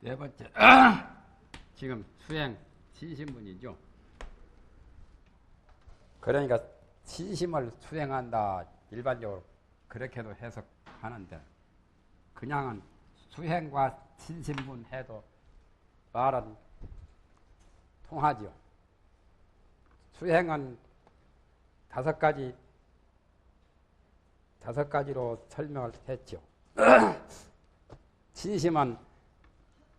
네 번째, 지금 수행 신신문이죠. 그러니까 신심을 수행한다 일반적으로 그렇게도 해석하는데 그냥은 수행과 신신문 해도 말은 통하죠. 수행은 다섯 가지로 설명을 했죠. 진심은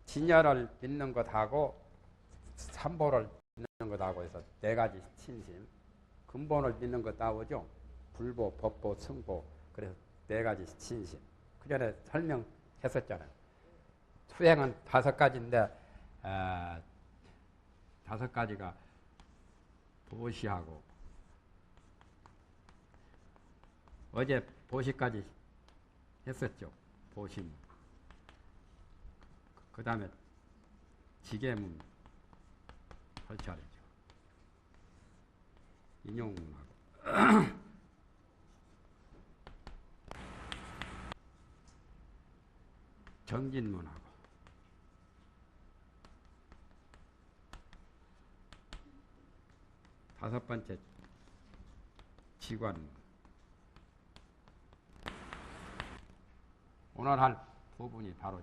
진열을 믿는 것하고 삼보를 믿는 것하고 해서 네 가지 진심. 근본을 믿는 것 나오죠. 불보, 법보, 승보. 그래서 네 가지 진심. 그 전에 설명했었잖아요. 수행은 다섯 가지인데 다섯 가지가 보시하고 어제 보시까지 했었죠. 보심. 그 다음에 지계문 할 차례죠. 인용문하고 정진문하고 다섯 번째 지관문. 오늘 할 부분이 바로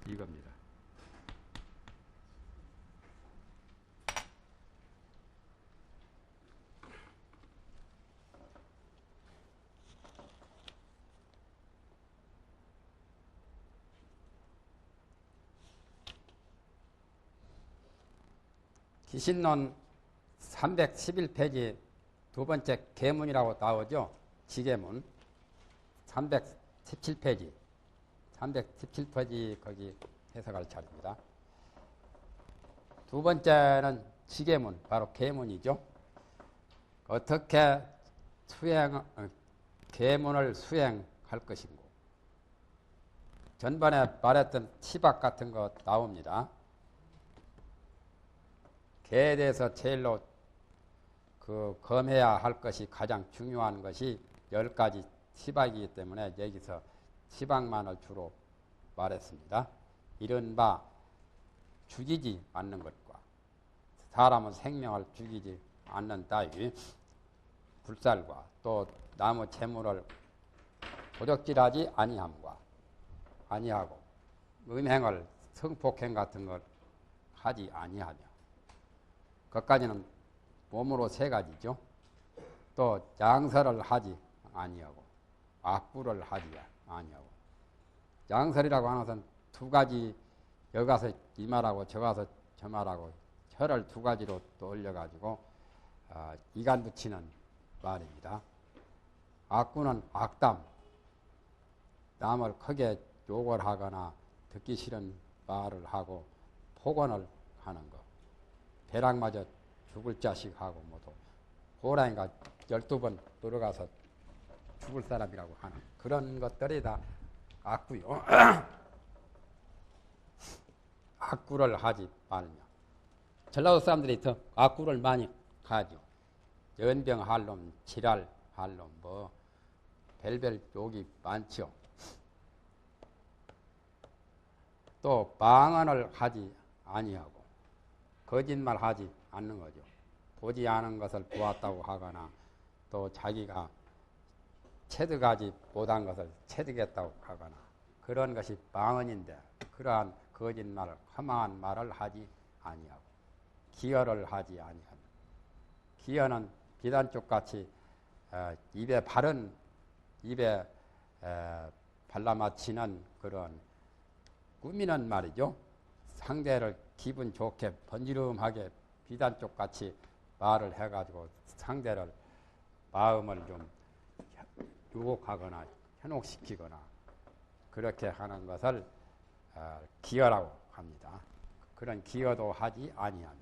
이겁니다. 기신론 311페이지 두 번째 계문이라고 나오죠. 지계문 317페이지 거기 해석할 차례입니다. 두 번째는 지계문, 바로 계문이죠. 어떻게 계문을 수행할 것인고. 전번에 말했던 치박 같은 거 나옵니다. 개에 대해서 제일로 검해야 할 것이 가장 중요한 것이 10가지 치박이기 때문에 여기서 치박만을 주로 말했습니다. 이른바 죽이지 않는 것과 사람은 생명을 죽이지 않는 따위 불살과 또 나무 재물을 도적질하지 아니하고 음행을 성폭행 같은 걸 하지 아니하며 그것까지는 몸으로 세 가지죠. 또 양설을 하지 아니하고 악구를 하지 아니하고 양설이라고 하는 것은 두 가지 여기 가서 이 말하고 저 가서 저 말하고 혀를 두 가지로 또 올려가지고 이간 붙이는 말입니다. 악구는 악담, 남을 크게 욕을 하거나 듣기 싫은 말을 하고 폭언을 하는 것. 배랑마저 죽을 자식하고 모두 호랑이가 12번 들어가서 죽을 사람이라고 하는 그런 것들이 다 악구요. 악구를 하지 말며. 전라도 사람들이 더 악구를 많이 하죠. 연병할 놈, 지랄 할 놈, 뭐 별별 욕이 많죠. 또 방언을 하지 아니하고 거짓말 하지 않는 거죠. 보지 않은 것을 보았다고 하거나 또 자기가 체득하지 못한 것을 체득했다고 하거나 그런 것이 방언인데 그러한 거짓말을 험한 말을 하지 아니하고 기어를 하지 아니하며 기어는 비단쪽같이 입에 발라맞히는 그런 꾸미는 말이죠. 상대를 기분 좋게 번지름하게 비단쪽같이 말을 해가지고 상대를 마음을 좀 유혹하거나 현혹시키거나 그렇게 하는 것을 기어라고 합니다. 그런 기어도 하지 아니하며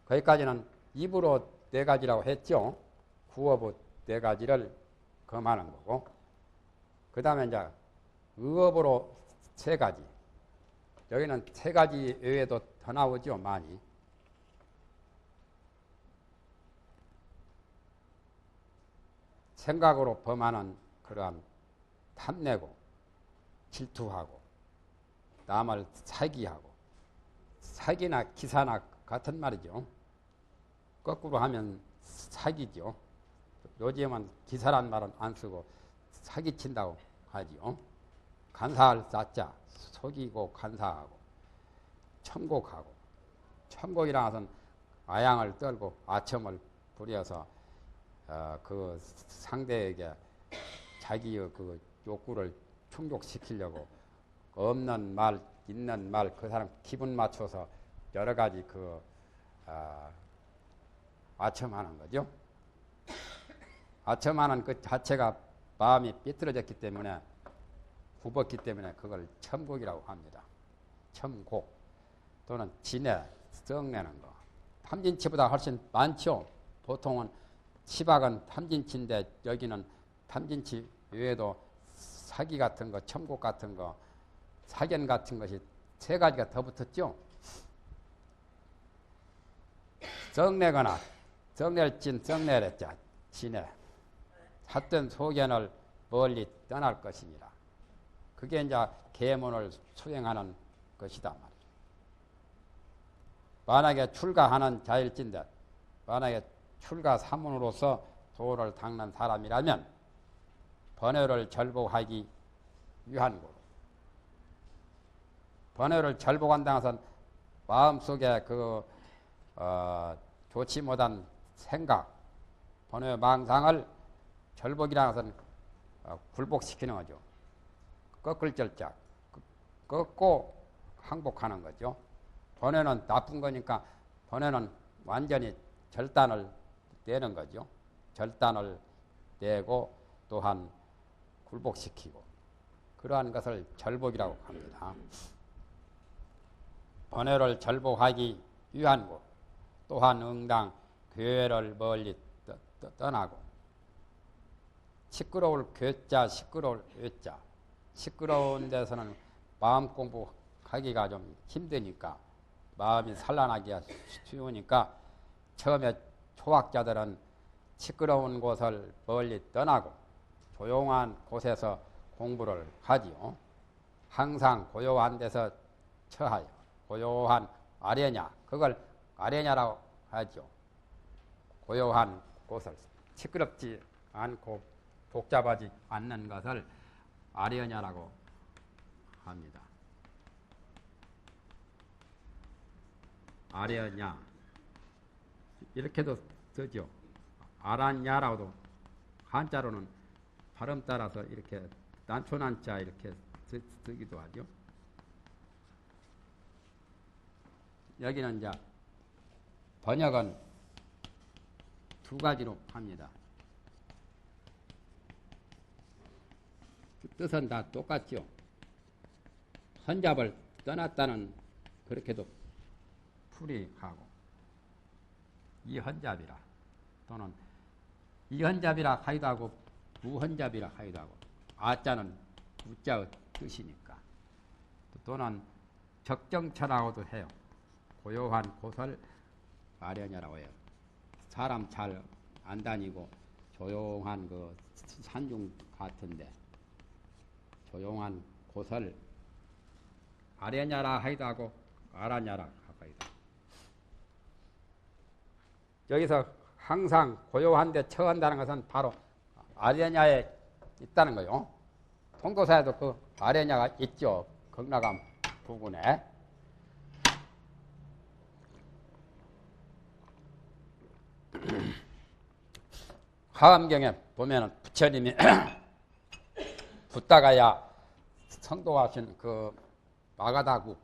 거기까지는 입으로 네 가지라고 했죠. 구어부 네 가지를 검하는 거고 그 다음에 이제 의업으로 세 가지. 여기는 세 가지 외에도 더 나오죠, 많이. 생각으로 범하는 그러한 탐내고 질투하고 남을 사기하고 사기나 기사나 같은 말이죠. 거꾸로 하면 사기죠. 요즘은 기사란 말은 안 쓰고 사기친다고 하지요. 간사할 사자 속이고 간사하고 천곡하고 천곡이라 것은 아양을 떨고 아첨을 부려서 그 상대에게 자기의 그 욕구를 충족시키려고 없는 말, 있는 말, 그 사람 기분 맞춰서 여러 가지 그 아첨하는 거죠. 아첨하는 그 자체가 마음이 삐뚤어졌기 때문에 굽었기 때문에 그걸 첨곡이라고 합니다. 첨곡 또는 진해, 썩내는 거. 탐진치보다 훨씬 많죠. 보통은 치박은 탐진치인데 여기는 탐진치 외에도 사기 같은 거, 첨곡 같은 거, 사견 같은 것이 세 가지가 더 붙었죠. 썩내거나 썩낼진 썩내랬자 진해 삿된 소견을 멀리 떠날 것이니라. 그게 이제 계문을 수행하는 것이다 말이죠. 만약에 출가하는 자일진데 만약에 출가 사문으로서 도를 닦는 사람이라면 번뇌를 절복하기 위한 거로 번뇌를 절복한다는 것은 마음속에 그 좋지 못한 생각 번뇌 망상을 절복이라는 것은 굴복시키는 거죠. 꺾을 절작 꺾고 항복하는 거죠. 번뇌는 나쁜 거니까 번뇌는 완전히 절단을 내는 거죠. 절단을 내고 또한 굴복시키고 그러한 것을 절복이라고 합니다. 번뇌를 절복하기 위한 것 또한 응당 괴를 멀리 떠나고 시끄러울 괴자 시끄러울 외자 시끄러운 데서는 마음 공부하기가 좀 힘드니까 마음이 산란하기가 쉬우니까 처음에 초학자들은 시끄러운 곳을 멀리 떠나고 조용한 곳에서 공부를 하지요. 항상 고요한 데서 처하여 고요한 아련냐 그걸 아련냐라고 하죠. 고요한 곳을 시끄럽지 않고 복잡하지 않는 것을 아련냐라고 합니다. 아련냐 이렇게도 쓰죠. 아란냐라고도 한자로는 발음 따라서 이렇게 난초난자 이렇게 쓰기도 하죠. 여기는 이제 번역은 두 가지로 합니다. 뜻은 다 똑같죠. 헌잡을 떠났다는 그렇게도 풀이하고 이헌잡이라 또는 이헌잡이라 하기도 하고 무헌잡이라 하기도 하고 아자는 우자의 뜻이니까 또는 적정처라고도 해요. 고요한 곳을 아련냐라고 해요. 사람 잘 안 다니고 조용한 그 산중 같은데 조용한 곳을 아련냐라 하기도 하고 아란냐라 하기도 하고 여기서 항상 고요한 데 처한다는 것은 바로 아련냐에 있다는 거예요. 통도사에도 그 아련냐가 있죠. 경락암 부근에. 화엄경에 보면은 부처님이 붓다가야 성도하신 그 마가다국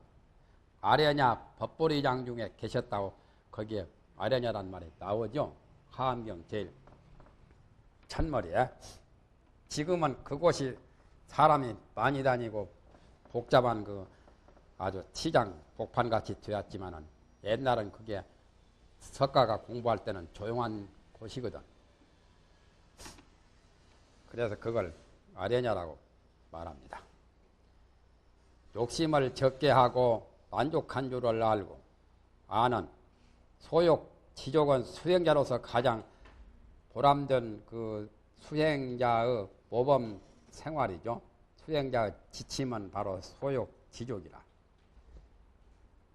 아련냐 법보리장 중에 계셨다고 거기에 아련냐란 말이 나오죠. 화엄경 제일 첫머리에. 지금은 그곳이 사람이 많이 다니고 복잡한 그 아주 시장 복판같이 되었지만은 옛날은 그게 석가가 공부할 때는 조용한 곳이거든. 그래서 그걸 아련냐라고 말합니다. 욕심을 적게 하고 만족한 줄을 알고 아는 소욕 지족은 수행자로서 가장 보람된 그 수행자의 모범 생활이죠. 수행자의 지침은 바로 소욕 지족이라.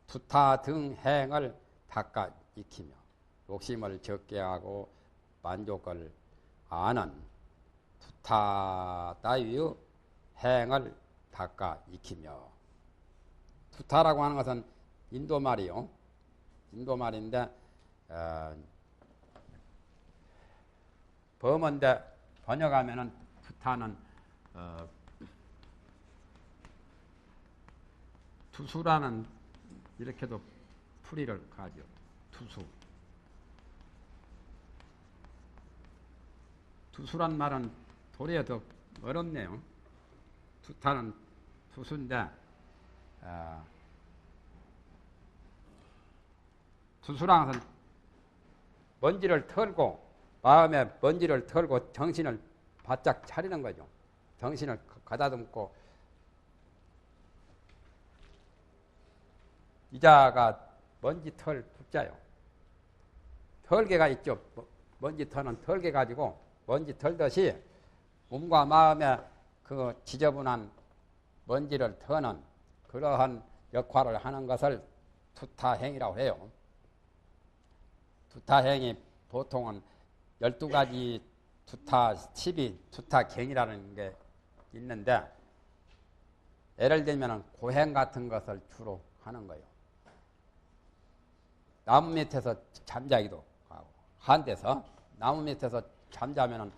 투타 등 행을 닦아 익히며 욕심을 적게 하고 만족을 아는 투타 따위의 행을 닦아 익히며. 투타라고 하는 것은 인도말이요. 인도말인데 범어인데 번역하면은 투타는 투수라는 이렇게도 풀이를 가죠. 투수. 투수란 말은 도리어 더 어렵네요. 투타는 투수인데 투수란 것은 먼지를 털고 마음에 먼지를 털고 정신을 바짝 차리는 거죠. 정신을 가다듬고 이자가 먼지 털 붙자요. 털개가 있죠. 먼지 털은 털개 가지고 먼지 털듯이 몸과 마음에 그 지저분한 먼지를 터는 그러한 역할을 하는 것을 투타행이라고 해요. 투타행이 보통은 12가지 투타, 12 투타경이라는 게 있는데 예를 들면 고행 같은 것을 주로 하는 거예요. 나무 밑에서 잠자기도 하고 한데서 나무 밑에서 잠자면은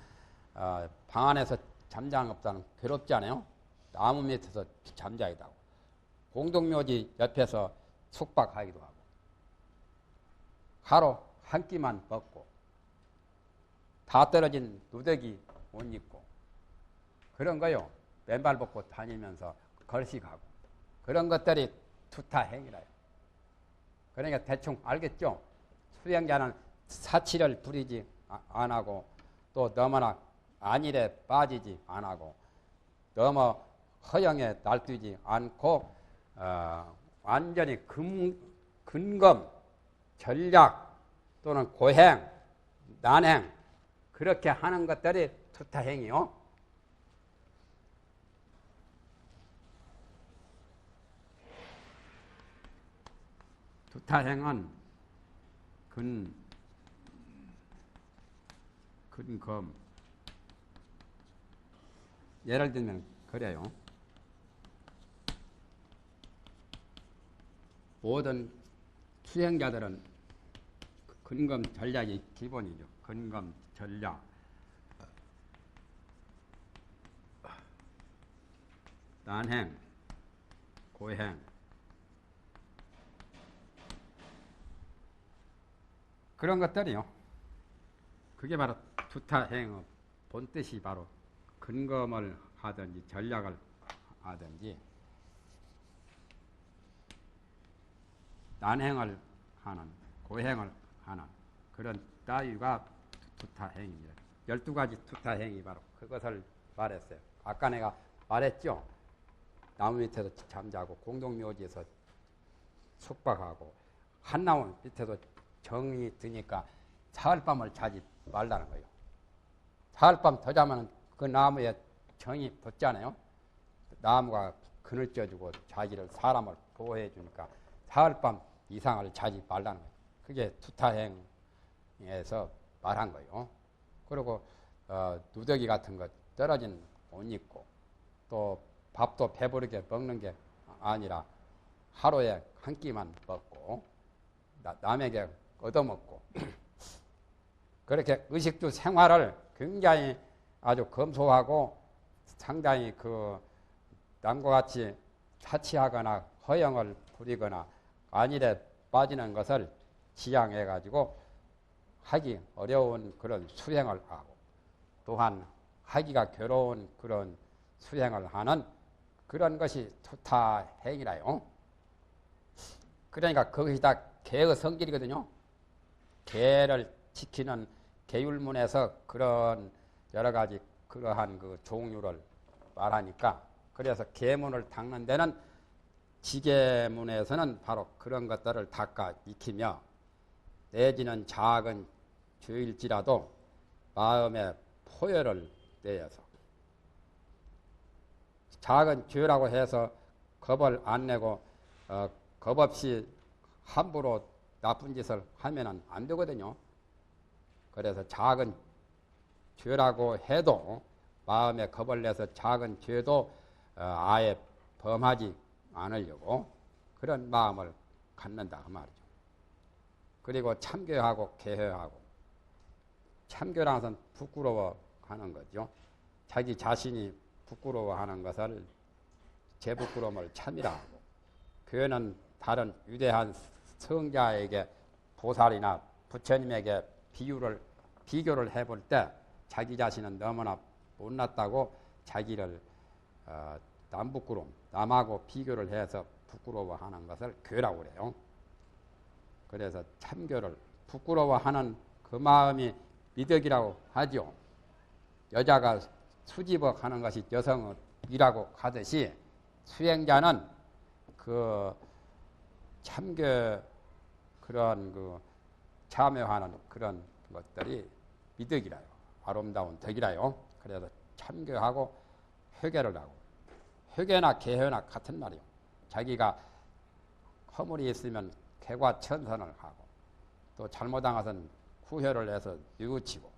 방 안에서 잠자는 것보다는 괴롭지 않아요? 나무 밑에서 잠자기도 하고 공동묘지 옆에서 숙박하기도 하고 하루 한 끼만 먹고 다 떨어진 누더기 옷 입고 그런 거요. 맨발 벗고 다니면서 걸식하고 그런 것들이 투타행이라요. 그러니까 대충 알겠죠? 수행자는 사치를 부리지 안 하고 또 너무나 안일에 빠지지 안 하고 너무 허영에 날뛰지 않고 완전히 근검, 전략 또는 고행, 난행 그렇게 하는 것들이 투타행이요. 투타행은 근검 예를 들면 그래요. 모든 수행자들은 근검 전략이 기본이죠. 근검 전략. 난행, 고행. 그런 것들이요. 그게 바로 투타행의 본뜻이 바로 근검을 하든지 전략을 하든지 난행을 하는 고행을 하는 그런 따위가 투타행입니다. 12가지 투타행이 바로 그것을 말했어요. 아까 내가 말했죠. 나무 밑에서 잠자고 공동묘지에서 숙박하고 한나무 밑에도 정이 드니까 사흘밤을 자지 말라는 거예요. 사흘밤 더 자면 그 나무에 정이 붙잖아요. 나무가 그늘 쪄주고 자기를 사람을 보호해 주니까 사흘밤 이상을 자지 말라는 거예요. 그게 투타행에서 말한 거예요. 그리고 누더기 같은 거 떨어진 옷 입고 또 밥도 배부르게 먹는 게 아니라 하루에 한 끼만 먹고 남에게 얻어먹고 그렇게 의식주 생활을 굉장히 아주 검소하고 상당히 그 남과 같이 사치하거나 허영을 부리거나 안일에 빠지는 것을 지양해 가지고 하기 어려운 그런 수행을 하고 또한 하기가 괴로운 그런 수행을 하는 그런 것이 투타행이라요. 그러니까 그것이 다 개의 성질이거든요. 개를 지키는 계율문에서 그런 여러 가지 그러한 그 종류를 말하니까 그래서 계문을 닦는 데는 지계문에서는 바로 그런 것들을 닦아 익히며 내지는 작은 죄일지라도 마음에 포열을 내어서 작은 죄라고 해서 겁을 안 내고 겁 없이 함부로 나쁜 짓을 하면은 안 되거든요. 그래서 작은 죄라고 해도 마음에 겁을 내서 작은 죄도 아예 범하지 않으려고 그런 마음을 갖는다 그 말이죠. 그리고 참교하고 개회하고, 참교라는 것은 부끄러워하는 거죠. 자기 자신이 부끄러워하는 것을 제 부끄러움을 참이라 하고, 교회는 다른 위대한 성자에게 보살이나 부처님에게 비교를 해볼 때 자기 자신은 너무나 못났다고 자기를 남부끄러움, 남하고 비교를 해서 부끄러워하는 것을 교라고 그래요. 그래서 참교를 부끄러워하는 그 마음이 미덕이라고 하죠. 여자가 수집어가는 것이 여성이라고 하듯이 수행자는 그 참교 그런 그 참여하는 그런 것들이 미덕이라요. 아름다운 덕이라요. 그래서 참교하고 회개를 하고, 회개나 개회나 같은 말이요. 자기가 허물이 있으면 개과천선을 하고, 또 잘못한 것은 후회를 해서 뉘우치고,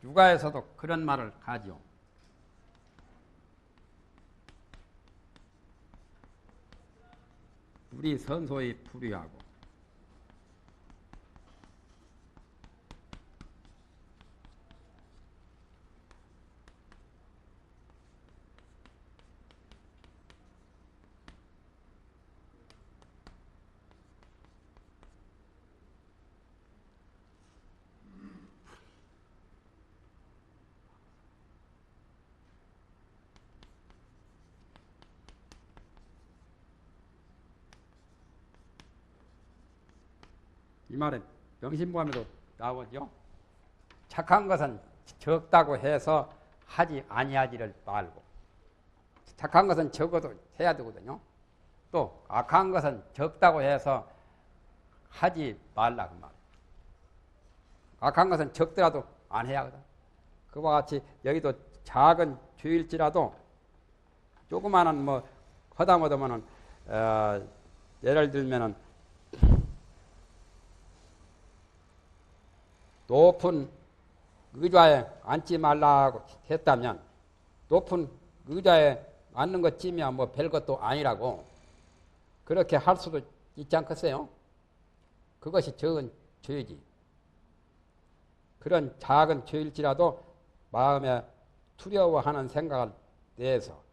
육아에서도 그런 말을 하죠. 우리 선소의 불의하고, 이 말은 명심보감에도 나오죠. 착한 것은 적다고 해서 하지 아니하지를 말고, 착한 것은 적어도 해야 되거든요. 또 악한 것은 적다고 해서 하지 말라 그 말. 악한 것은 적더라도 안 해야 하거든. 그와 같이 여기도 작은 죄일지라도 조그마한 뭐 하다 못하면은 예를 들면은 높은 의자에 앉지 말라고 했다면 높은 의자에 앉는 것쯤이야 뭐 별것도 아니라고 그렇게 할 수도 있지 않겠어요? 그것이 적은 죄지. 그런 작은 죄일지라도 마음에 두려워하는 생각을 내서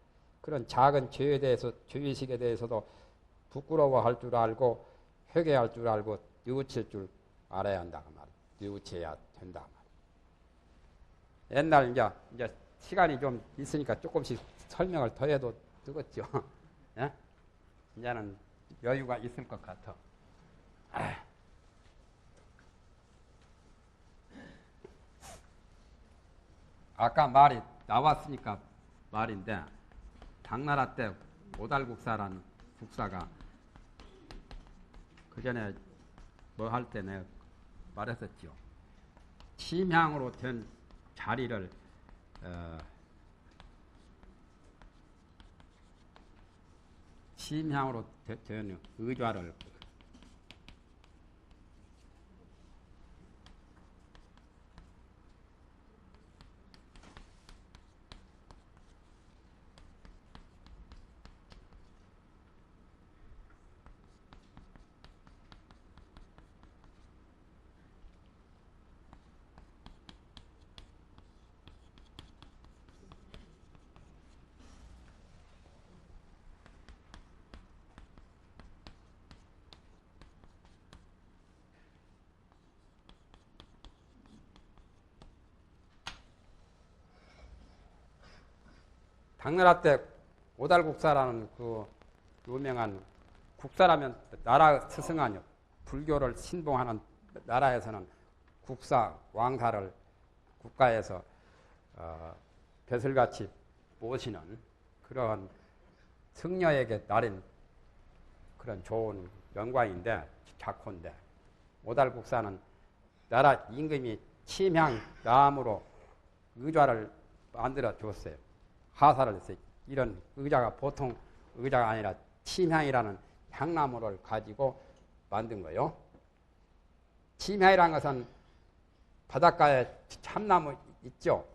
그런 작은 죄에 대해서, 죄의식에 대해서도 부끄러워할 줄 알고 회개할 줄 알고 뉘우칠 줄 알아야 한다 그 말이에요. 뉘우쳐야 된다 그 말이에요. 옛날 이제 시간이 좀 있으니까 조금씩 설명을 더 해도 되겠죠. 예? 이제는 여유가 있을 것 같아. 아까 말이 나왔으니까 말인데, 당나라 때 오달국사라는 국사가 그 전에 뭐 할 때 내가 말했었죠. 침향으로 된 자리를 침향으로 된 의좌를 당나라 때 오달국사라는 그 유명한 국사라면 나라 스승하뇨. 불교를 신봉하는 나라에서는 국사, 왕사를 국가에서 벼슬같이 모시는 그런 승려에게 나린 그런 좋은 영광인데, 작호인데, 오달국사는 나라 임금이 침향 나무로 의좌를 만들어 줬어요. 하사를 했어요. 이런 의자가 보통 의자가 아니라 침향이라는 향나무를 가지고 만든 거요. 침향이라는 것은 바닷가에 참나무 있죠.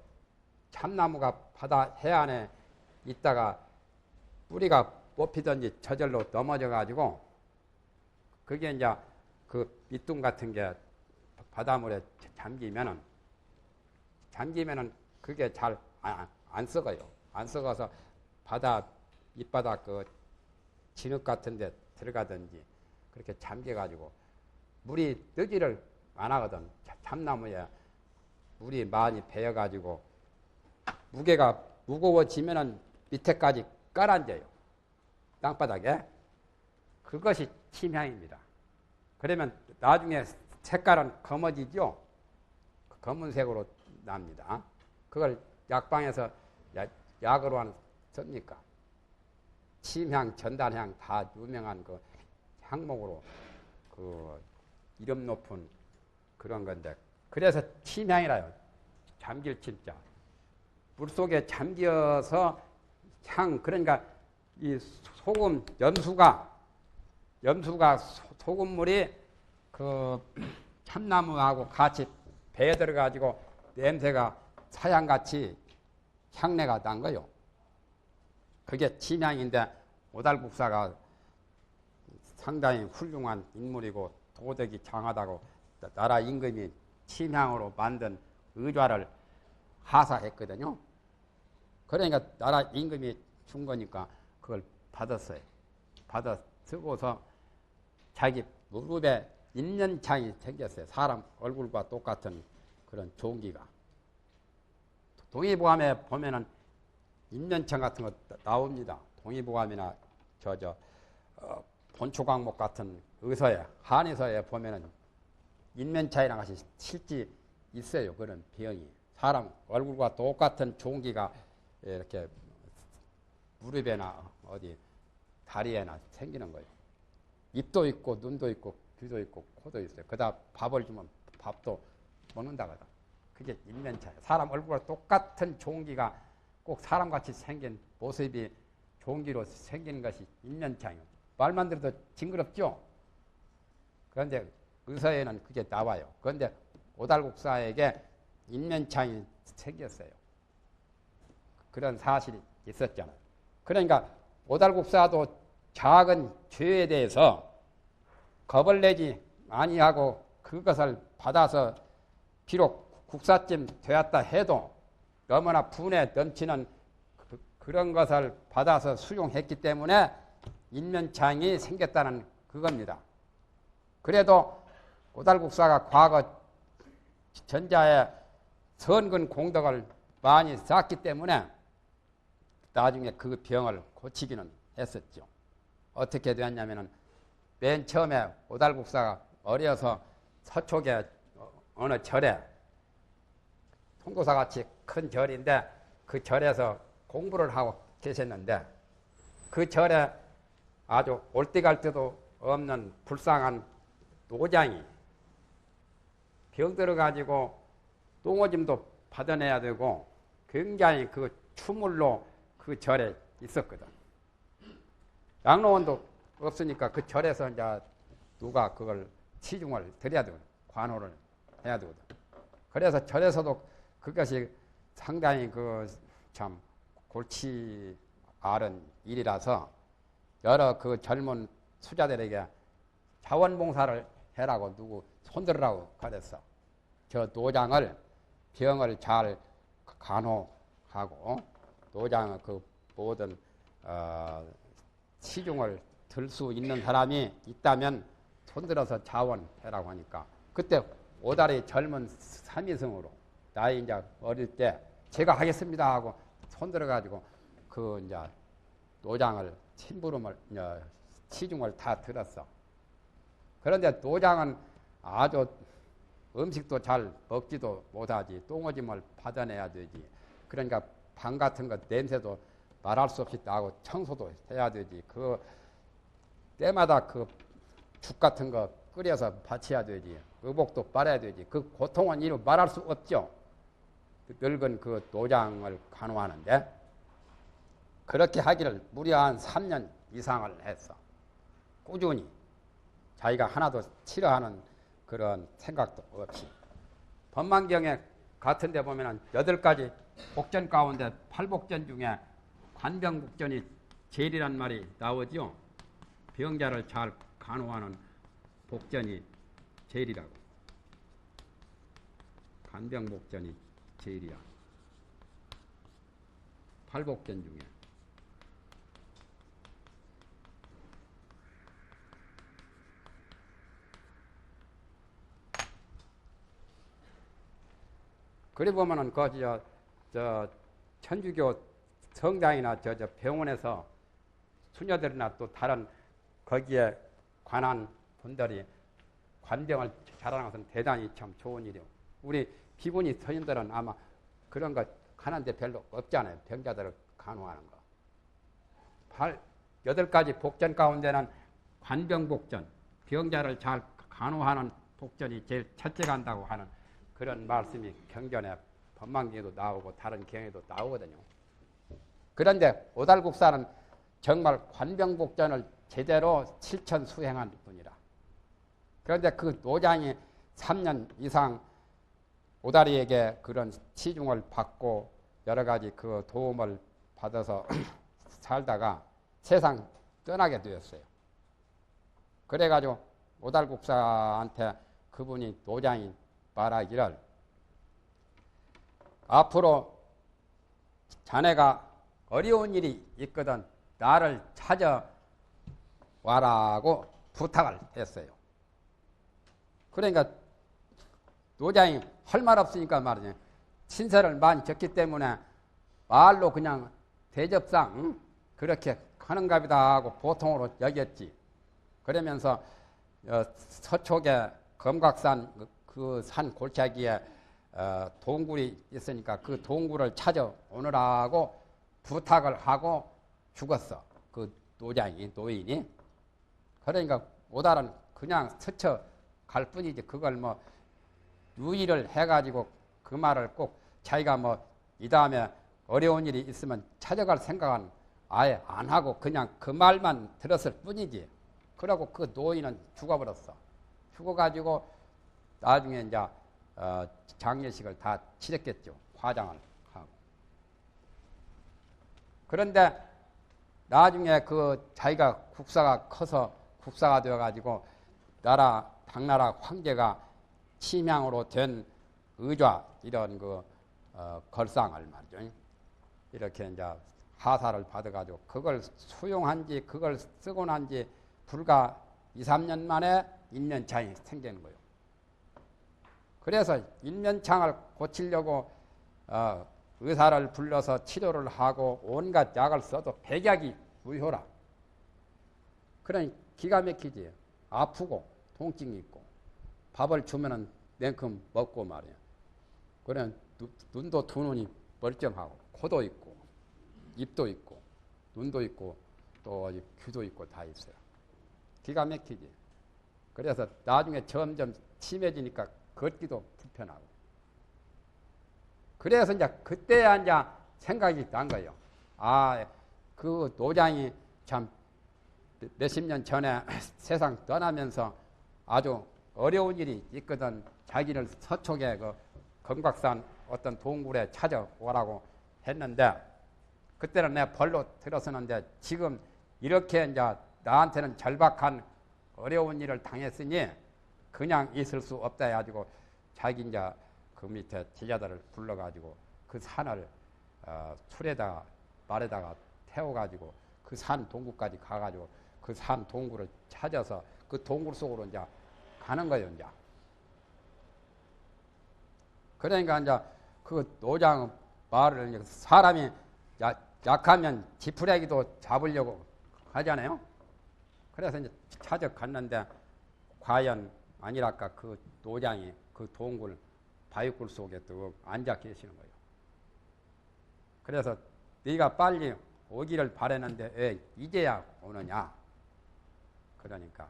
참나무가 바다 해안에 있다가 뿌리가 뽑히든지 저절로 넘어져 가지고 그게 이제 그 밑둥 같은 게 바닷물에 잠기면은 그게 잘 안 썩어요. 안 썩어서 바다 밑바닥 그 진흙 같은 데 들어가든지 그렇게 잠겨 가지고 물이 뜨지를 안 하거든. 참나무에 물이 많이 배어 가지고 무게가 무거워지면은 밑에까지 깔아앉아요. 땅바닥에. 그것이 침향입니다. 그러면 나중에 색깔은 검어지죠. 검은색으로 납니다. 그걸 약방에서 약으로 씁니까? 침향, 전단향 다 유명한 그 향목으로 그 이름 높은 그런 건데 그래서 침향이라요. 잠길 침자. 물속에 잠겨서 향 그러니까 이 소금 염수가 소금물이 그 참나무하고 같이 배어 들어가지고 냄새가 사향같이 향내가 난 거요. 그게 침향인데 오달국사가 상당히 훌륭한 인물이고 도덕이 장하다고 나라 임금이 침향으로 만든 의좌를 하사했거든요. 그러니까 나라 임금이 준 거니까 그걸 받았어요. 받아 쓰고서 자기 무릎에 인면창이 생겼어요. 사람 얼굴과 똑같은 그런 종기가. 동의보감에 보면은 인면창 같은 거 나옵니다. 동의보감이나 본초광목 같은 의서에 한의서에 보면은 인면창이랑 같이 실제 있어요. 그런 병이 사람 얼굴과 똑같은 종기가 이렇게 무릎에나 어디 다리에나 생기는 거예요. 입도 있고 눈도 있고 귀도 있고 코도 있어요. 그다 밥을 주면 밥도 먹는다거든. 그게 인면차예요. 사람 얼굴과 똑같은 종기가 꼭 사람같이 생긴 모습이 종기로 생기는 것이 인면차예요. 말만 들어도 징그럽죠? 그런데 의사에는 그게 나와요. 그런데 오달국사에게 인면창이 생겼어요. 그런 사실이 있었잖아요. 그러니까 오달국사도 작은 죄에 대해서 겁을 내지 아니하고 그것을 받아서 비록 국사쯤 되었다 해도 너무나 분에 넘치는 그런 것을 받아서 수용했기 때문에 인면창이 생겼다는 그겁니다. 그래도 오달국사가 과거 전자에 선근 공덕을 많이 쌓았기 때문에 나중에 그 병을 고치기는 했었죠. 어떻게 되었냐면은 맨 처음에 오달국사가 어려서 서쪽에 어느 절에 통도사같이 큰 절인데 그 절에서 공부를 하고 계셨는데 그 절에 아주 올 때 갈 때도 없는 불쌍한 노장이 병들어가지고 똥오줌도 받아내야 되고 굉장히 그 추물로 그 절에 있었거든. 양로원도 없으니까 그 절에서 이제 누가 그걸 치중을 드려야 되거든. 관호를 해야 되거든. 그래서 절에서도 그것이 상당히 그 참 골치 앓은 일이라서 여러 그 젊은 수자들에게 자원봉사를 해라고 누구 손들으라고 그랬어. 저 노장을 병을 잘 간호하고 노장의 그 모든 치중을 들 수 있는 사람이 있다면 손들어서 자원해라고 하니까 그때 오달의 젊은 삼위성으로 나이 이제 어릴 때 제가 하겠습니다 하고 손들어 가지고 그 이제 노장을 심부름을 치중을 다 들었어. 그런데 노장은 아주 음식도 잘 먹지도 못하지 똥오줌을 받아내야 되지. 그러니까 방 같은 거 냄새도 말할 수 없이 나고 청소도 해야 되지. 그 때마다 그 죽 같은 거 끓여서 바쳐야 되지. 의복도 빨아야 되지. 그 고통은 이루 말할 수 없죠. 늙은 그 노장을 간호하는데 그렇게 하기를 무려 한 3년 이상을 했어. 꾸준히. 자기가 하나도 싫어하는 그런 생각도 없이. 법망경에 같은 데 보면은 8가지 복전 가운데 8복전 중에 관병복전이 제일이란 말이 나오죠. 병자를 잘 간호하는 복전이 제일이라고. 관병복전이 제일이야. 8복전 중에. 그래 보면은 저 천주교 성당이나 저 병원에서 수녀들이나 또 다른 거기에 관한 분들이 관병을 잘하는 것은 대단히 참 좋은 일이요. 우리 비구니 서인들은 아마 그런 거 하는데 별로 없잖아요. 병자들을 간호하는 거. 8가지 복전 가운데는 관병복전, 병자를 잘 간호하는 복전이 제일 첫째 간다고 하는 그런 말씀이 경전에 법망경에도 나오고 다른 경에도 나오거든요. 그런데 오달국사는 정말 관병복전을 제대로 실천 수행한 분이라. 그런데 그 노장이 3년 이상 오다리에게 그런 치중을 받고 여러 가지 그 도움을 받아서 살다가 세상 떠나게 되었어요. 그래가지고 오달국사한테 그분이 노장이 말하기를 앞으로 자네가 어려운 일이 있거든 나를 찾아와라고 부탁을 했어요. 그러니까 노장이 할 말 없으니까 말이죠. 신세를 많이 졌기 때문에 말로 그냥 대접상 그렇게 하는가 보다 하고 보통으로 여겼지. 그러면서 서쪽에 검각산 그 산 골짜기에 동굴이 있으니까 그 동굴을 찾아오느라고 부탁을 하고 죽었어. 그 노인이. 그러니까 오달은 그냥 스쳐 갈 뿐이지 그걸 뭐 유의를 해가지고 그 말을 꼭 자기가 뭐 이 다음에 어려운 일이 있으면 찾아갈 생각은 아예 안 하고 그냥 그 말만 들었을 뿐이지. 그러고 그 노인은 죽어버렸어. 죽어가지고 나중에 이제 장례식을 다 치렀겠죠. 화장을 하고. 그런데 나중에 그 자기가 국사가 커서 국사가 되어가지고 당나라 황제가 침향으로 된 의좌 이런 그 걸상을 말이죠. 이렇게 이제 하사를 받아가지고 그걸 수용한지 그걸 쓰고 난지 불과 2, 3년 만에 인면창이 생기는 거예요. 그래서 인면창을 고치려고 의사를 불러서 치료를 하고 온갖 약을 써도 백약이 무효라. 그러니 기가 막히지. 아프고 통증이 있고 밥을 주면은 냉큼 먹고 말이야. 그래 눈도 두 눈이 멀쩡하고 코도 있고 입도 있고 눈도 있고 또 귀도 있고 다 있어요. 기가 막히지. 그래서 나중에 점점 심해지니까 걷기도 불편하고. 그래서 이제 그때야 이제 생각이 난 거예요. 그 노장이 참 몇십 년 전에 세상 떠나면서 아주 어려운 일이 있거든. 자기를 서쪽에 그 검각산 어떤 동굴에 찾아오라고 했는데 그때는 내가 벌로 들었었는데 지금 이렇게 이제 나한테는 절박한 어려운 일을 당했으니 그냥 있을 수 없다 해가지고 자기 이제 그 밑에 제자들을 불러가지고 그 산을 술에다가 말에다가 태워가지고 그 산 동굴까지 가가지고 그 산 동굴을 찾아서 그 동굴 속으로 이제 가는 거예요, 이제. 그러니까 이제 그 노장 말을 사람이 약하면 지푸라기도 잡으려고 하잖아요. 그래서 이제 찾아갔는데 과연 아니랄까 그 노장이 그 동굴 바위굴 속에 또 앉아 계시는 거예요. 그래서 네가 빨리 오기를 바랬는데 왜 이제야 오느냐. 그러니까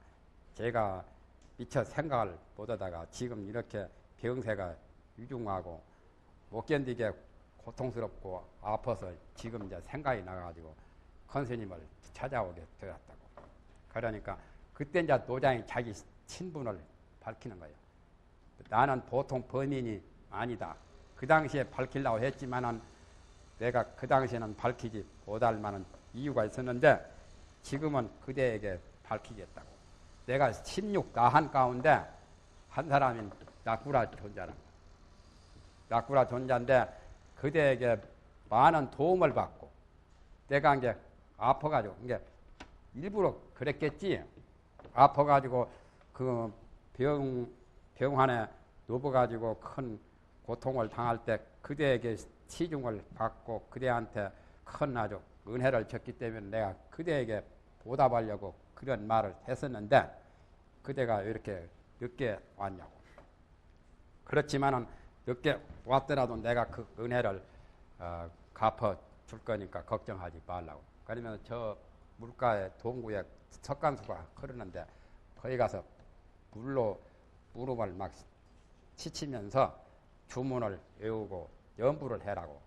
제가 미처 생각을 못하다가 지금 이렇게 병세가 위중하고 못 견디게 고통스럽고 아파서 지금 이제 생각이 나가지고 권스님을 찾아오게 되었다고. 그러니까 그때 이제 노장이 자기 친분을 밝히는 거예요. 나는 보통 범인이 아니다. 그 당시에 밝히려고 했지만은 내가 그 당시에는 밝히지 못할 만한 이유가 있었는데 지금은 그대에게 밝히겠다고. 내가 16나한 가운데 한 사람인 나꾸라 존자라는 거야. 나꾸라 존자인데 그대에게 많은 도움을 받고 내가 이제 아파가지고 이게 일부러 그랬겠지. 아파가지고 그 병환에 누워가지고 큰 고통을 당할 때 그대에게 치중을 받고 그대한테 큰 아주 은혜를 줬기 때문에 내가 그대에게 보답하려고 그런 말을 했었는데 그대가 왜 이렇게 늦게 왔냐고. 그렇지만은 늦게 왔더라도 내가 그 은혜를 갚아 줄 거니까 걱정하지 말라고. 그러면 저 물가에 동구에 석간수가 흐르는데 거기 가서 물로 무릎을 막 치치면서 주문을 외우고 연부를 해라고.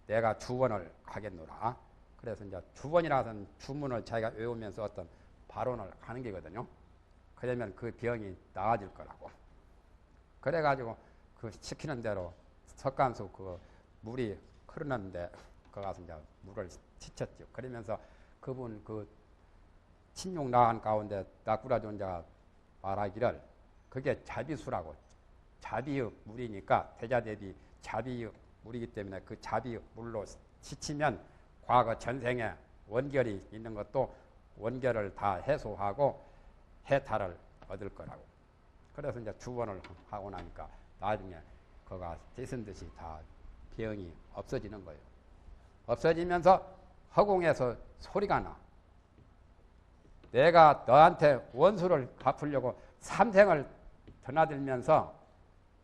내가 주원을 가겠노라. 그래서 이제 주원이라는 주문을 자기가 외우면서 어떤 발언을 하는 게거든요. 그러면 그 병이 나아질 거라고. 그래가지고 그 시키는 대로 석간수 그 물이 흐르는데 거기 가서 이제 물을 치쳤죠. 그러면서 그분 그 친육 나한 가운데 나꾸라 존자가 말하기를 그게 자비수라고. 자비의 물이니까 대자대비 자비의 물이기 때문에 그 자비의 물로 치치면 과거 전생에 원결이 있는 것도 원결을 다 해소하고 해탈을 얻을 거라고. 그래서 이제 주원을 하고 나니까 나중에 그가 씻은 듯이 다 병이 없어지는 거예요. 없어지면서 허공에서 소리가 나. 내가 너한테 원수를 갚으려고 삼생을 드나들면서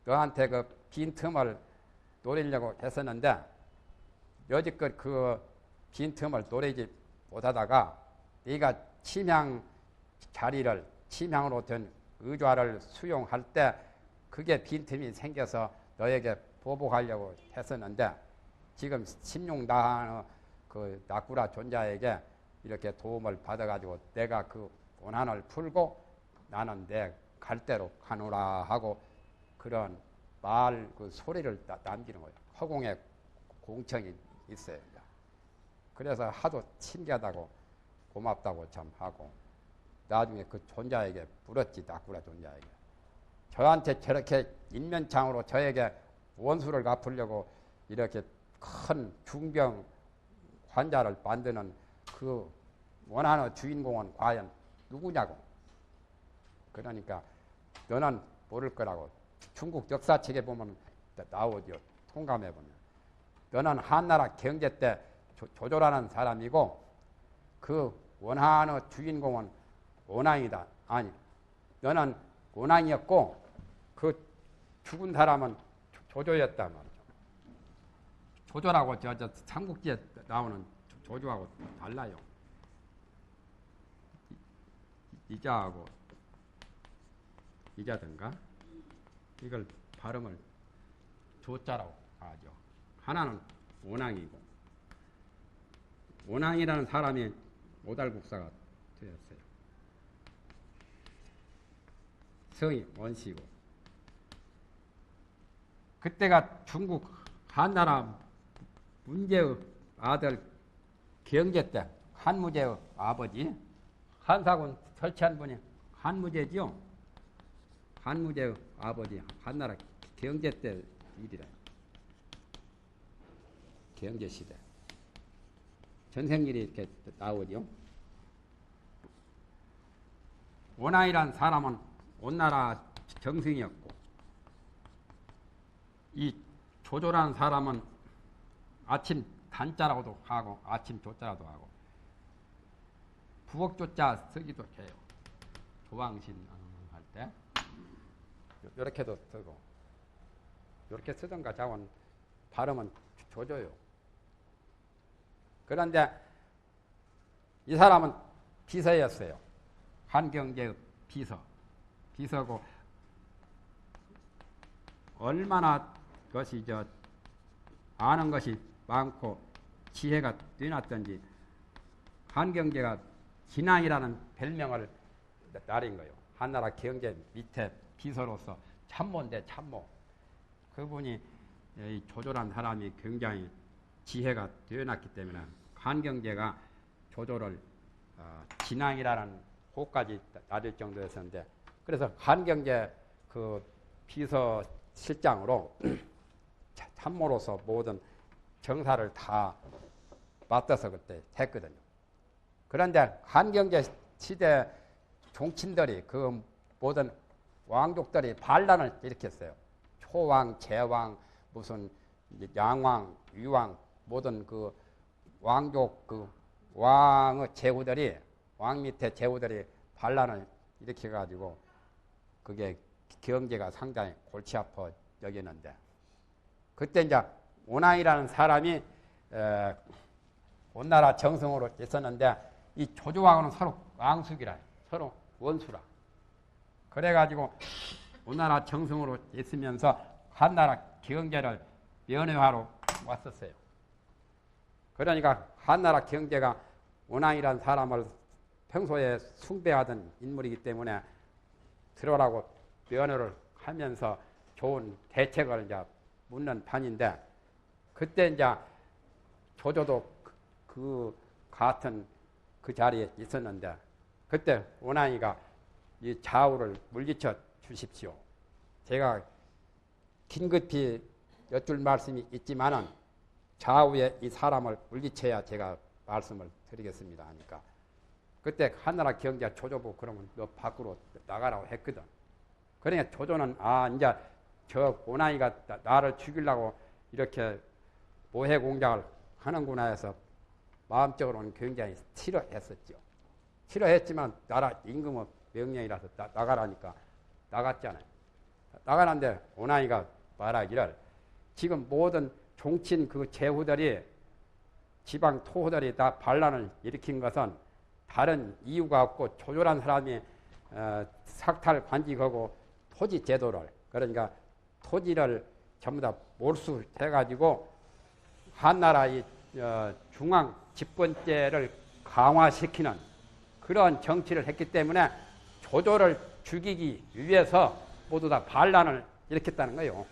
너한테 그 빈틈을 노리려고 했었는데 여지껏 그 빈틈을 노리지 못하다가 네가 침향 자리를 침향으로 된 의좌를 수용할 때 그게 빈틈이 생겨서 너에게 보복하려고 했었는데 지금 16나한 그 나꾸라 존자에게 이렇게 도움을 받아가지고 내가 그 원한을 풀고 나는 내 갈대로 가노라 하고 그런 말 그 소리를 남기는 거예요. 허공에 공청이 있어요. 그래서 하도 친절하다고 고맙다고 참 하고 나중에 그 존자에게 물었지. 나꾸라 존자에게 저한테 저렇게 인면창으로 저에게 원수를 갚으려고 이렇게 큰 중병 환자를 만드는 그 원하는 주인공은 과연 누구냐고. 그러니까 너는 모를 거라고. 중국 역사책에 보면 나오죠. 통감해 보면 너는 한나라 경제 때 조조라는 사람이고 그 원하는 주인공은 원앙이다. 아니 너는 원앙이었고 그 죽은 사람은 조조였단 말이죠. 조조라고 저 삼국지에 나오는 조조하고 달라요. 이자하고 이자든가 이걸 발음을 조자라고 하죠. 하나는 원앙이고 원앙이라는 사람이 오달국사가 되었어요. 성이 원시고 그때가 중국 한나라 문제의 아들 경제 때 한무제의 아버지 한사군 설치한 분이 한무제지요. 한무제의 아버지 한나라 경제 때 일이라. 경제시대 전생일이 이렇게 나오죠. 원앙이란 사람은 온나라 정승이었고 이 조조라는 사람은 아침 단자라고도 하고 아침 조자라도 하고 부엌조자 쓰기도 해요. 조왕신 할 때 이렇게도 쓰고 이렇게 쓰던가 자원 발음은 조조요. 그런데 이 사람은 비서였어요. 한경제의 비서고 얼마나 것이 아는 것이 많고 지혜가 뛰어났던지 한경제가 진앙이라는 별명을 따린 거예요. 한나라 경제 밑에 비서로서 참모인데 참모. 그분이 이 조조란 사람이 굉장히 지혜가 뛰어났기 때문에 한경제가 조조를 진앙이라는 호까지 따질 정도였었는데, 그래서 한경제 그 비서실장으로 참모로서 모든 정사를 다 맡아서 그때 했거든요. 그런데 한경제 시대 종친들이 그 모든 왕족들이 반란을 일으켰어요. 초왕, 제왕, 무슨 양왕, 위왕, 모든 그 왕족 그 왕의 제후들이, 왕 밑에 제후들이 반란을 일으켜가지고 그게 경제가 상당히 골치 아파 여기는데, 그때 이제 오나이라는 사람이 온나라 정성으로 있었는데, 이 조조하고는 서로 왕숙이라, 서로 원수라. 그래가지고 온나라 정성으로 있으면서 한나라 경제를 면회하러 왔었어요. 그러니까 한나라 경제가 오나이라는 사람을 평소에 숭배하던 인물이기 때문에 들어라고 면회를 하면서 좋은 대책을 이제 묻는 판인데, 그때 이제 조조도 그 같은 그 자리에 있었는데, 그때 오나이가 이 좌우를 물리쳐 주십시오. 제가 긴급히 여쭐 말씀이 있지만은 좌우에 이 사람을 물리쳐야 제가 말씀을 드리겠습니다 하니까, 그때 한나라 경제 조조부 그러면 너 밖으로 나가라고 했거든. 그러니까 조조는 이제 저 오나이가 나를 죽이려고 이렇게 모해 공작을 하는구나 해서 마음적으로는 굉장히 싫어했었죠. 싫어했지만 나라 임금의 명령이라서 나가라니까 나갔잖아요. 나가는데 오나이가 말하기를, 지금 모든 종친 그 제후들이, 지방 토호들이 다 반란을 일으킨 것은 다른 이유가 없고 조조란 사람이 삭탈 관직하고 토지 제도를, 그러니까 토지를 전부 다 몰수해가지고 한나라 이 중앙 집권제를 강화시키는 그런 정치를 했기 때문에 조조를 죽이기 위해서 모두 다 반란을 일으켰다는 거예요.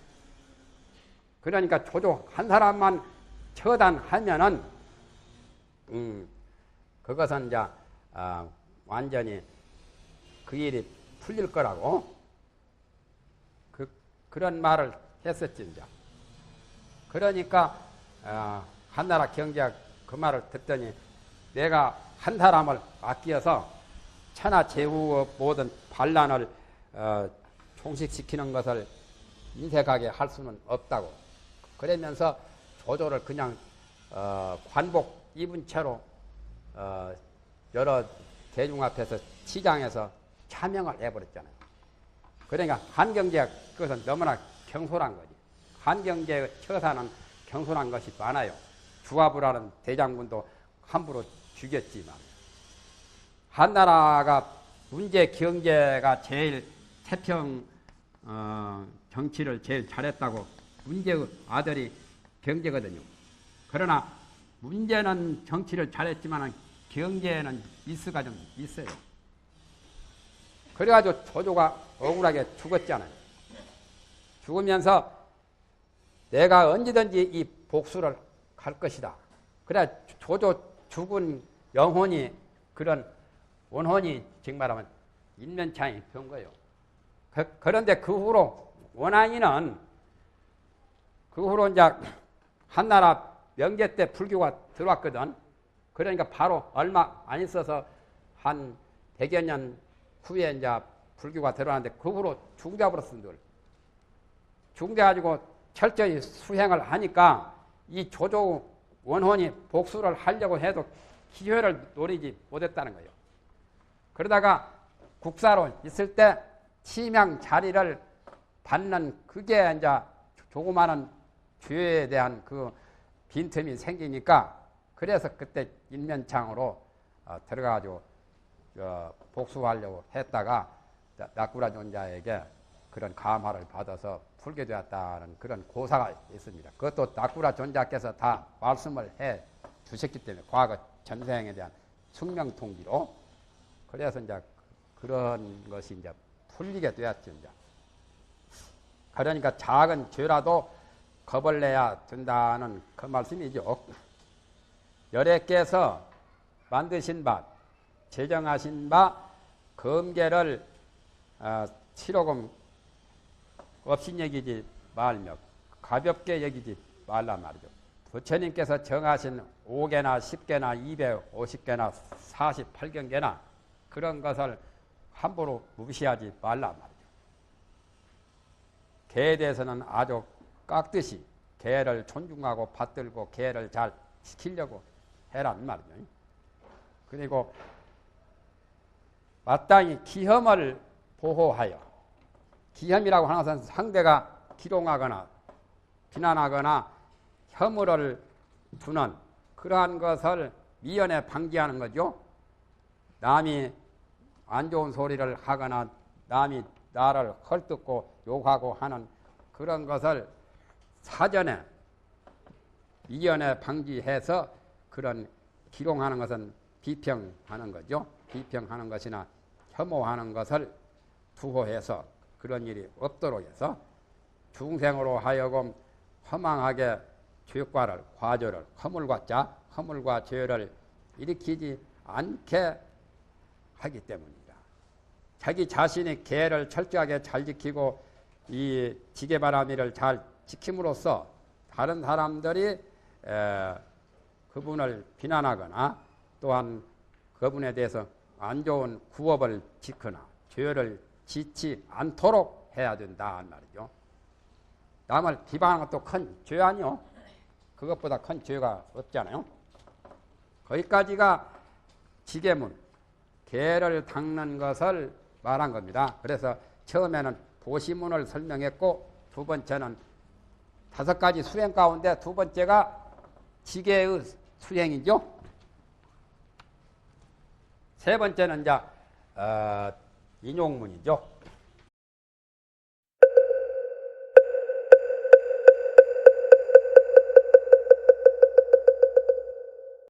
그러니까 조조 한 사람만 처단하면은 그것은 이제 완전히 그 일이 풀릴 거라고 그런 말을 했었지 이제. 그러니까 한나라 경제가 그 말을 듣더니, 내가 한 사람을 아끼어서 천하 제후의 모든 반란을 총식시키는 것을 인색하게 할 수는 없다고. 그러면서 조조를 그냥 관복 입은 채로 여러 대중 앞에서 시장에서 차명을 해버렸잖아요. 그러니까 한경제가 그것은 너무나 경솔한 거지. 한경제의 처사는 경솔한 것이 많아요. 주화부라는 대장군도 함부로 죽였지만, 한나라가 문제 경제가 제일 태평 정치를 제일 잘했다고 문제의 아들이 경제거든요. 그러나 문제는 정치를 잘했지만 경제에는 미스가 좀 있어요. 그래가지고 조조가 억울하게 죽었잖아요. 죽으면서 내가 언제든지 이 복수를 할 것이다. 그래 조조 죽은 영혼이, 그런 원혼이 정말하면 인면창이 된 거예요. 그런데 그 후로 원한이는 그 후로 이제 한나라 명제 때 불교가 들어왔거든. 그러니까 바로 얼마 안 있어서 한 100여 년 후에 이제 불교가 들어왔는데, 그 후로 중대버렸어 늘. 중대가지고 철저히 수행을 하니까 이 조조 원혼이 복수를 하려고 해도 기회를 노리지 못했다는 거예요. 그러다가 국사로 있을 때 치명 자리를 받는, 그게 이제 조그마한 죄에 대한 그 빈틈이 생기니까, 그래서 그때 인면창으로 들어가가지고 복수하려고 했다가 나꾸라 존자에게 그런 감화를 받아서 풀게 되었다는 그런 고사가 있습니다. 그것도 나꾸라 존자께서 다 말씀을 해 주셨기 때문에 과거 전생에 대한 숙명통지로 그래서 이제 그런 것이 이제 풀리게 되었죠. 이제. 그러니까 작은 죄라도 겁을 내야 된다는 그 말씀이죠. 열애께서 만드신 바, 제정하신 바 금계를 치료금 없이 여기지 말며 가볍게 여기지 말란 말이죠. 부처님께서 정하신 5개나 10개나 250개나 48경계나 그런 것을 함부로 무시하지 말란 말이죠. 개에 대해서는 아주 깍듯이 개를 존중하고 받들고 개를 잘 지키려고 해란 말이죠. 그리고 마땅히 기혐을 보호하여, 기혐이라고 하는 것은 상대가 기롱하거나 비난하거나 혐오를 두는 그러한 것을 미연에 방지하는 거죠. 남이 안 좋은 소리를 하거나 남이 나를 헐뜯고 욕하고 하는 그런 것을 사전에 미연에 방지해서 그런 기롱하는 것은 비평하는 거죠. 비평하는 것이나 혐오하는 것을 두호해서 그런 일이 없도록 해서 중생으로 하여금 허망하게 죄과를, 과조를, 허물과 죄를 일으키지 않게 하기 때문이다. 자기 자신이 계를 철저하게 잘 지키고 이 지게바라미를 잘 지킴으로써 다른 사람들이 그분을 비난하거나 또한 그분에 대해서 안 좋은 구업을 짓거나 죄를 짓지 않도록 해야 된다 말이죠. 남을 비방하는 것도 큰 죄 아니요. 그것보다 큰 죄가 없잖아요. 거기까지가 지게문, 개를 닦는 것을 말한 겁니다. 그래서 처음에는 보시문을 설명했고 두 번째는 5가지 수행 가운데 두 번째가 지게의 수행이죠. 세 번째는 이제 인용문이죠.